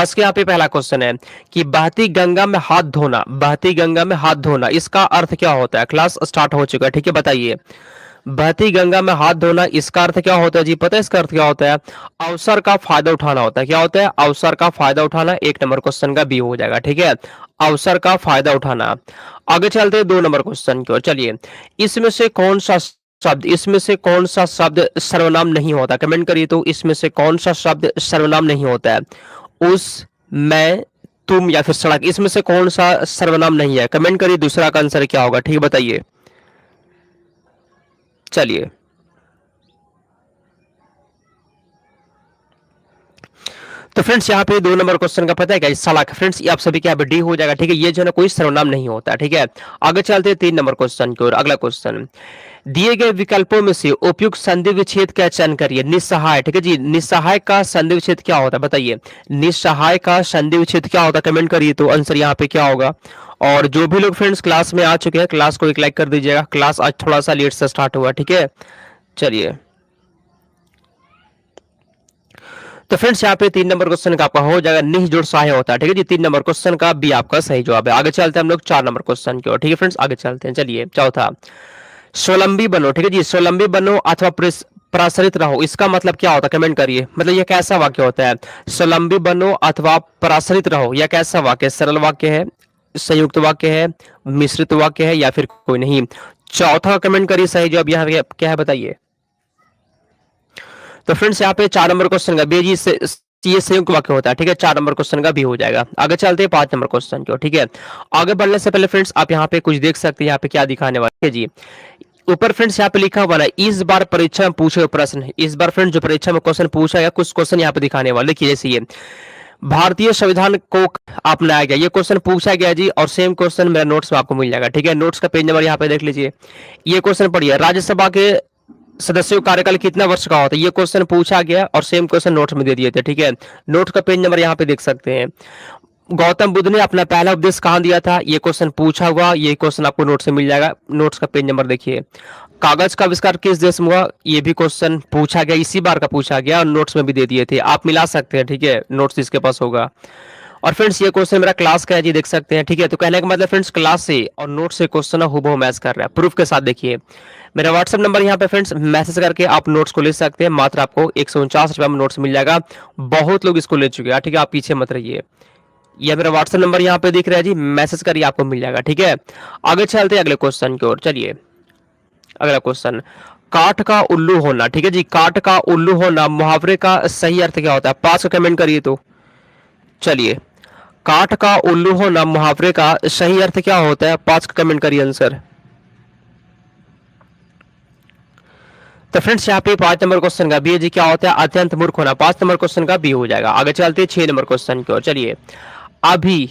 आज के यहाँ पे पहला क्वेश्चन है कि बहती गंगा में हाथ धोना, बहती गंगा में हाथ धोना इसका अर्थ क्या होता है। क्लास स्टार्ट हो चुका है, ठीक है, बताइए। बहती गंगा में हाथ धोना इसका अर्थ क्या होता है जी, पता है इसका अर्थ क्या होता है। अवसर का फायदा उठाना होता है। क्या होता है, अवसर का फायदा उठाना। एक नंबर क्वेश्चन का बी हो जाएगा, ठीक है, अवसर का फायदा उठाना। आगे चलते हैं 2 नंबर क्वेश्चन की ओर। चलिए, इसमें से कौन सा शब्द, इसमें से कौन सा शब्द सर्वनाम नहीं होता, कमेंट करिए तो इसमें से कौन सा शब्द सर्वनाम नहीं होता है। उस, मैं, तुम या फिर सड़क, इसमें से कौन सा सर्वनाम नहीं है, कमेंट करिए। दूसरा का आंसर क्या होगा, ठीक है, बताइए। चलिए, तो फ्रेंड्स यहाँ पे 2 नंबर क्वेश्चन का पता है क्या, सड़क। फ्रेंड्स ये आप सभी के यहाँ पे डी हो जाएगा, ठीक है, ये जो है ना कोई सर्वनाम नहीं होता, ठीक है। आगे चलते हैं 3 नंबर क्वेश्चन की ओर। अगला क्वेश्चन, दिए गए विकल्पों में से उपयुक्त संधि विच्छेद का चयन करिए। निस्सहाय, ठीक है जी, निस्सहाय का संधि विच्छेद क्या होता है, बताइए। निस्सहाय का संधि विच्छेद क्या होता है, कमेंट करिए तो आंसर यहाँ पे क्या होगा। और जो भी लोग फ्रेंड्स क्लास में आ चुके हैं, क्लास को एक लाइक कर दीजिएगा। क्लास आज थोड़ा सा लेट से स्टार्ट हुआ, ठीक है। चलिए, तो फ्रेंड्स यहाँ पे 3 नंबर क्वेश्चन का आपका हो जाएगा निह जोड़ सहाय होता है, ठीक है जी। 3 नंबर क्वेश्चन का बी आपका सही जवाब है। आगे चलते हैं हम लोग 4 नंबर क्वेश्चन की ओर, ठीक है फ्रेंड्स, आगे चलते हैं। चलिए, चौथा, स्वलंबी बनो, ठीक है जी, स्वलंबी बनो अथवा प्रसारित रहो इसका मतलब क्या होता है, कमेंट करिए। मतलब ये कैसा वाक्य होता है, स्वलंबी बनो अथवा प्रसारित रहो, यह कैसा वाक्य, सरल वाक्य है, संयुक्त वाक्य है, मिश्रित वाक्य है या फिर कोई नहीं। चौथा कमेंट करिए सही जवाब यहाँ क्या है, बताइए। तो फ्रेंड्स यहाँ पे 4 नंबर क्वेश्चन का बी से ये संयुक्त वाक्य होता है, ठीक है। 4 नंबर क्वेश्चन का भी हो जाएगा। आगे चलते हैं 5 नंबर क्वेश्चन की, ठीक है। आगे बढ़ने से पहले फ्रेंड्स आप यहाँ पे कुछ देख सकते हैं, यहाँ पे क्या दिखाने वाले है जी। ऊपर फ्रेंड्स यहाँ पे लिखा हुआ है इस बार परीक्षा में पूछे प्रश्न। इस बार फ्रेंड्स जो परीक्षा में क्वेश्चन पूछा गया, कुछ क्वेश्चन यहाँ पे दिखाने वाले, देखिए जैसे ये भारतीय संविधान को अपनाया गया, ये क्वेश्चन पूछा गया जी। और सेम क्वेश्चन मेरा नोट्स में आपको मिल जाएगा, ठीक है। नोट्स का पेज नंबर यहाँ पे देख लीजिए। ये क्वेश्चन पढ़िए, राज्यसभा के सदस्यों का कार्यकाल कितना वर्ष का होता है, ये क्वेश्चन पूछा गया और सेम क्वेश्चन नोट्स में दे दिए थे, ठीक है। नोट्स का पेज नंबर यहाँ पे देख सकते हैं। गौतम बुद्ध ने अपना पहला उपदेश कहाँ दिया था, ये क्वेश्चन पूछा हुआ, ये क्वेश्चन आपको नोट से मिल जाएगा। नोट्स का पेज नंबर देखिए। कागज का आविष्कार किस देश में हुआ, ये भी क्वेश्चन पूछा गया, इसी बार का पूछा गया और नोट्स में भी दे दिए थे, आप मिला सकते हैं, ठीक है, नोट्स इसके पास होगा। और फ्रेंड्स ये क्वेश्चन मेरा क्लास का है जी, देख सकते हैं, ठीक है। तो कहने का मतलब फ्रेंड्स क्लास से और नोट से क्वेश्चन हुबहू मैच कर रहा है, प्रूफ के साथ। देखिए मेरा व्हाट्सएप नंबर यहाँ पे फ्रेंड्स, मैसेज करके आप नोट्स को ले सकते हैं। मात्र आपको 149 रुपये में नोट्स मिल जाएगा। बहुत लोग इसको ले चुके हैं, ठीक है, आप पीछे मत रहिए। यह मेरा व्हाट्सएप नंबर यहाँ पे दिख रहा है जी, मैसेज करिए, आपको मिल जाएगा, ठीक है। आगे चलते हैं अगले क्वेश्चन की ओर। चलिए, अगला क्वेश्चन, काठ का उल्लू होना, ठीक है जी, काठ का उल्लू होना मुहावरे का सही अर्थ क्या होता है, 5 का कमेंट करिए तो। चलिए, काठ का उल्लू होना मुहावरे का सही अर्थ क्या होता है, 5 का कमेंट करिए आंसर। तो फ्रेंड्स यहाँ पे 5 नंबर क्वेश्चन का बी जी क्या होता है, अत्यंत मूर्ख होना। 5 नंबर क्वेश्चन का बी हो जाएगा। आगे चलते हैं 6 नंबर क्वेश्चन की ओर। चलिए, अभी,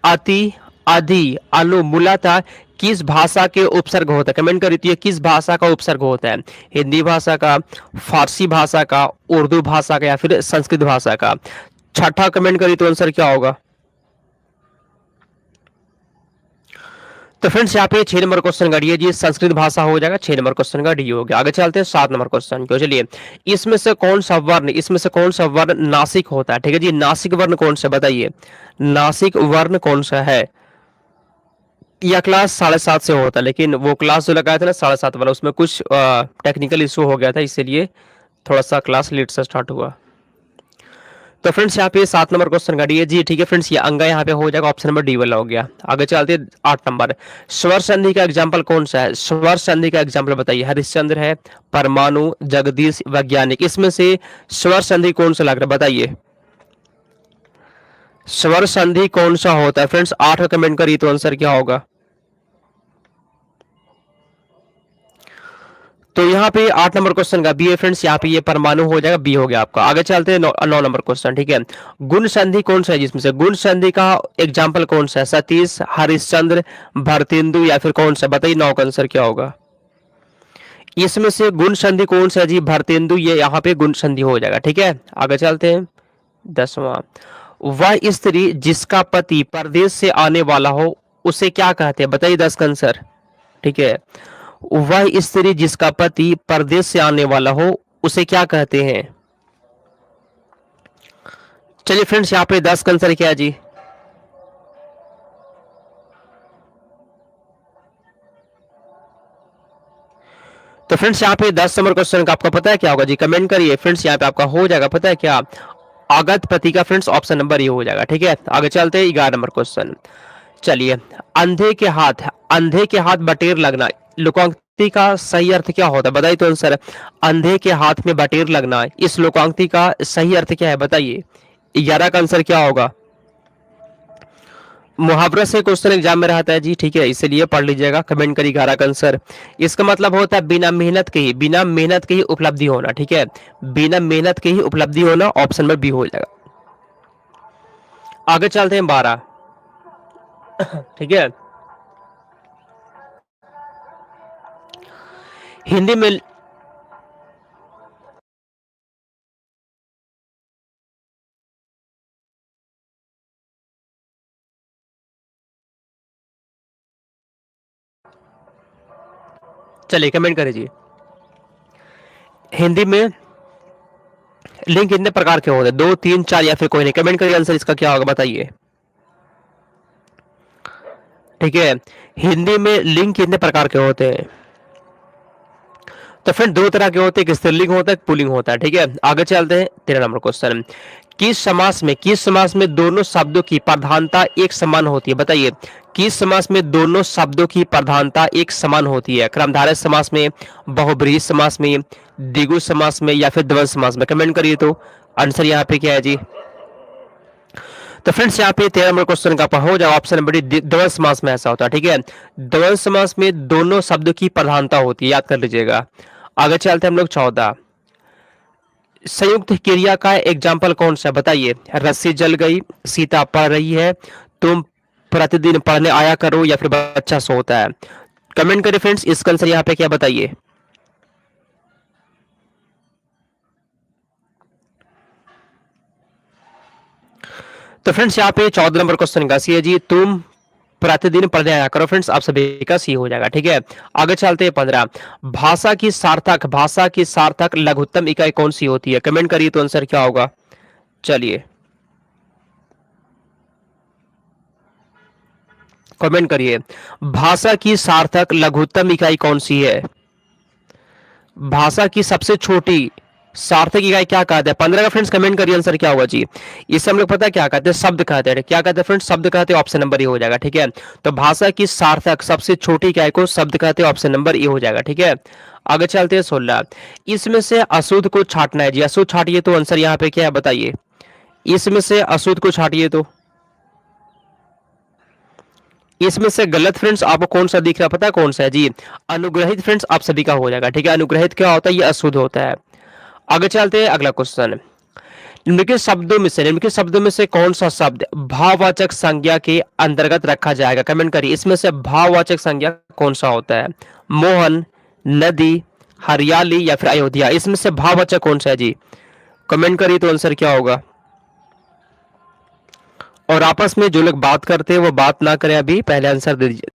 अति, अधि, अनु मूलतः किस भाषा के उपसर्ग होता है, कमेंट करिए तो ये किस भाषा का उपसर्ग होता है। हिंदी भाषा का, फारसी भाषा का, उर्दू भाषा का या फिर संस्कृत भाषा का। छठा कमेंट करिए तो आंसर क्या होगा। तो फ्रेंड्स यहाँ पे 6 नंबर क्वेश्चन का डी जी संस्कृत भाषा हो जाएगा। 6 नंबर क्वेश्चन का डी हो गया। आगे चलते हैं 7 नंबर क्वेश्चन को। चलिए, इसमें से कौन सा वर्ण, इसमें से कौन सा वर्ण नासिक होता है, ठीक है जी, नासिक वर्ण कौन सा, बताइए। नासिक वर्ण कौन सा है। यह क्लास 7:30 से होता है, लेकिन वो क्लास जो लगाया था ना 7:30 वाला, उसमें कुछ टेक्निकल इशू हो गया था, इसलिए थोड़ा सा क्लास लेट से स्टार्ट हुआ। तो फ्रेंड्स यहाँ पे 7 नंबर क्वेश्चन का डी है जी, ठीक है फ्रेंड्स, ये अंगा यहाँ पे हो जाएगा, ऑप्शन नंबर डी वाला हो गया। आगे चलते हैं 8 नंबर, स्वर संधि का एग्जाम्पल कौन सा है, स्वर संधि का एग्जाम्पल बताइए। हरिश्चंद्र है, परमाणु, जगदीश, वैज्ञानिक, इसमें से स्वर संधि कौन सा लग रहा है, बताइए। स्वर संधि कौन सा होता है फ्रेंड्स, 8 का कमेंट करिए तो आंसर क्या होगा। तो यहाँ पे 8 नंबर क्वेश्चन का बी है फ्रेंड्स, यहाँ पे ये परमाणु हो जाएगा, बी हो गया आपका। आगे चलते हैं 9 नंबर क्वेश्चन, ठीक है। गुण संधि कौन सा है, जिसमें से गुण संधि का एग्जाम्पल कौन सा है, सतीश, हरिश्चंद्र, भरतेंदु या फिर कौन सा, बताइए। 9 का आंसर क्या होगा। इसमें से गुण संधि कौन सा है जी, भरतेंदु, ये यहाँ पे गुण संधि हो जाएगा, ठीक है। आगे चलते हैं 10वां, वह स्त्री जिसका पति परदेश से आने वाला हो उसे क्या कहते हैं, बताइए। 10 का आंसर, ठीक है। वह स्त्री जिसका पति परदेश से आने वाला हो उसे क्या कहते हैं। चलिए फ्रेंड्स, यहाँ पे 10 का आंसर क्या है जी? तो फ्रेंड्स यहाँ पे 10 नंबर क्वेश्चन का आपका पता है क्या होगा जी? कमेंट करिए फ्रेंड्स। यहाँ पे आपका हो जाएगा पता है क्या? अगत प्रतीक का फ्रेंड्स ऑप्शन नंबर ये हो जाएगा। ठीक है, आगे चलते हैं 11 नंबर क्वेश्चन। चलिए, अंधे के हाथ बटेर लगना, लोकांक्ति का सही अर्थ क्या होता है बताइए तो आंसर। अंधे के हाथ में बटेर लगना, इस लोकांक्ति का सही अर्थ क्या है बताइए? 11 का आंसर क्या होगा? मुहावरा से क्वेश्चन एग्जाम में रहता है जी। ठीक है, इसलिए पढ़ लीजिएगा। कमेंट करिए 11 का आंसर। इसका मतलब होता है बिना मेहनत के ही उपलब्धि होना। ठीक है, बिना मेहनत के ही उपलब्धि होना, ऑप्शन में बी हो जाएगा। आगे चलते हैं 12। ठीक है, हिंदी में चलिए कमेंट करिए जी। हिंदी में लिंक कितने प्रकार के होते हैं? 2, 3, 4 या फिर कोई नहीं? कमेंट करिए आंसर इसका क्या होगा बताइए। ठीक है, हिंदी में लिंक कितने प्रकार के होते हैं? तो फ्रेंड दो तरह के होते हैं, एक स्त्रीलिंग होता है, एक पुल्लिंग होता है। ठीक है, आगे चलते हैं 13 नंबर क्वेश्चन। किस समास में दोनों शब्दों की प्रधानता एक समान होती है बताइए? किस समास में दोनों शब्दों की प्रधानता एक समान होती है? क्रमधारय समास में, बहुब्रीहि समास में, द्विगु समास में या फिर द्वंद्व समास में? कमेंट करिए तो आंसर यहाँ पे क्या है जी? तो फ्रेंड्स यहाँ पे 13 नंबर क्वेश्चन का हो जाएगा ऑप्शन नंबर डी, द्वंद्व समास में ऐसा होता है। ठीक है, द्वंद्व समास में दोनों शब्दों की प्रधानता होती है, याद कर लीजिएगा। आगे चलते हैं हम लोग 14। संयुक्त क्रिया का एग्जाम्पल कौन सा बताइए? रस्सी जल गई, सीता पढ़ रही है, तुम प्रतिदिन पढ़ने आया करो या फिर बच्चा सोता है? कमेंट करिए फ्रेंड्स, इसका आंसर यहाँ पे क्या बताइए? तो फ्रेंड्स यहाँ पे 14 नंबर क्वेश्चन का सी है जी, तुम प्रतिदिन पढ़ने आया करो। फ्रेंड्स आप सभी का सी हो जाएगा। ठीक है, आगे चलते हैं 15। भाषा की सार्थक लघुत्तम इकाई कौन सी होती है? कमेंट करिए तो आंसर क्या होगा? चलिए कमेंट करिए, भाषा की सार्थक लघुत्तम इकाई कौन सी है? भाषा की सबसे छोटी सार्थक इकाई क्या कहते हैं? 15 का फ्रेंड्स कमेंट करिए आंसर क्या होगा जी? इसे हम लोग पता है क्या कहते हैं? शब्द कहते हैं। क्या कहते हैं फ्रेंड्स? शब्द कहते हैं, ऑप्शन नंबर ए हो जाएगा। ठीक है, तो भाषा की सार्थक सबसे छोटी इकाई को शब्द कहते हैं, ऑप्शन नंबर ए हो जाएगा। ठीक है, आगे चलते हैं 16। इसमें से अशुद्ध को छांटना है जी, अशुद्ध छाटिए तो आंसर यहाँ पे क्या है बताइए? इसमें से अशुद्ध को छाटिए तो इसमें से गलत फ्रेंड्स आपको कौन सा दिख रहा है पता है कौन सा है जी? अनुग्रहित फ्रेंड्स आप सभी का हो जाएगा। ठीक है, अनुग्रहित क्या होता है? ये अशुद्ध होता है। आगे चलते हैं अगला क्वेश्चन। निम्नलिखित शब्दों में से कौन सा शब्द भाववाचक संज्ञा के अंतर्गत रखा जाएगा? कमेंट करिए, इसमें से भाववाचक संज्ञा कौन सा होता है? मोहन, नदी, हरियाली या फिर अयोध्या? इसमें से भाववाचक कौन सा है जी? कमेंट करिए तो आंसर क्या होगा? और आपस में जो लोग बात करते हैं वो बात ना करें, अभी पहले आंसर दे दीजिए।